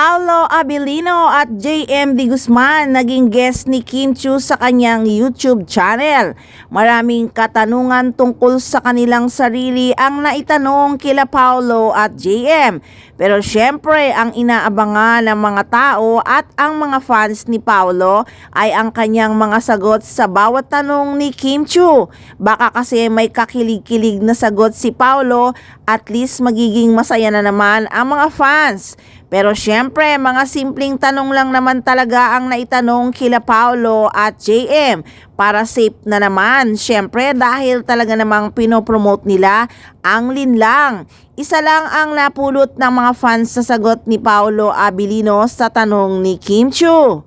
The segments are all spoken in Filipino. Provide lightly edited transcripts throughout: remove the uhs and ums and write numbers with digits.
Paolo Abilino at JM De Guzman naging guest ni Kim Chiu sa kanyang YouTube channel. Maraming katanungan tungkol sa kanilang sarili ang naitanong kila Paolo at JM. Pero syempre ang inaabangan ng mga tao at ang mga fans ni Paolo ay ang kanyang mga sagot sa bawat tanong ni Kim Chiu. Baka kasi may kakilig-kilig na sagot si Paolo, at least magiging masaya na naman ang mga fans. Pero syempre, mga simpleng tanong lang naman talaga ang naitanong kila Paolo at JM para safe na naman. Syempre, dahil talaga namang pinopromote nila ang linlang. Isa lang ang napulot ng mga fans sa sagot ni Paolo Abilino sa tanong ni Kim Chiu.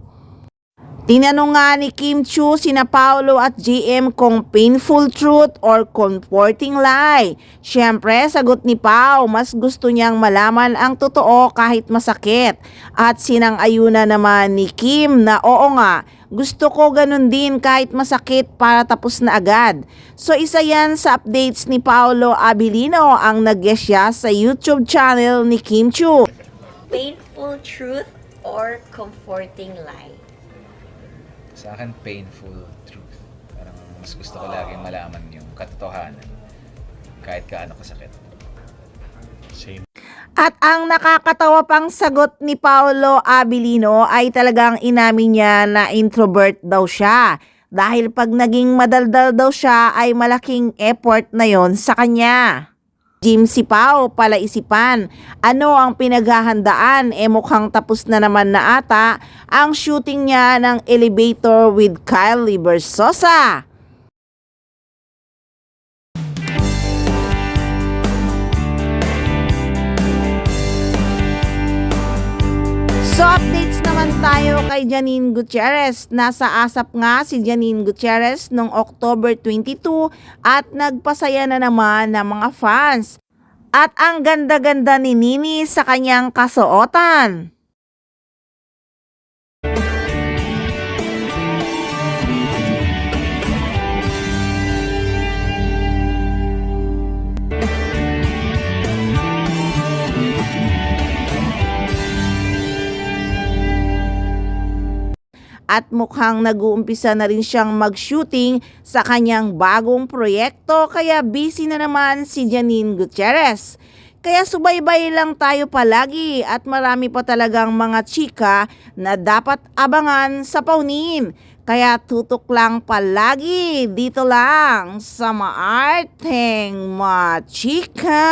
Tinanong nga ni Kim Chiu sina Paolo at JM kung painful truth or comforting lie. Siyempre, sagot ni Pao, mas gusto niyang malaman ang totoo kahit masakit. At sinang-ayuna naman ni Kim na oo nga, gusto ko ganun din kahit masakit para tapos na agad. So isa yan sa updates ni Paolo Abilino ang nag-guest siya sa YouTube channel ni Kim Chiu. Painful truth or comforting lie? Sa akin, painful truth. Parang mas gusto ko laging malaman yung katotohanan kahit gaano kasakit. Same. At ang nakakatawa pang sagot ni Paolo Abilino ay talagang inamin niya na introvert daw siya. Dahil pag naging madaldal daw siya ay malaking effort na yon sa kanya. Jim si Pao pala isipan, ano ang pinaghahandaan? Mukhang tapos na naman na ata ang shooting niya ng Elevator with Kylie Versosa. So updates naman tayo kay Janine Gutierrez. Nasa ASAP nga si Janine Gutierrez noong October 22 at nagpasaya na naman ng mga fans. At ang ganda-ganda ni Nini sa kanyang kasuotan. At mukhang nag-uumpisa na rin siyang mag-shooting sa kanyang bagong proyekto, kaya busy na naman si Janine Gutierrez. Kaya subaybay lang tayo palagi at marami pa talagang mga chika na dapat abangan sa Paunin. Kaya tutok lang palagi dito lang sa Maarteng Machika.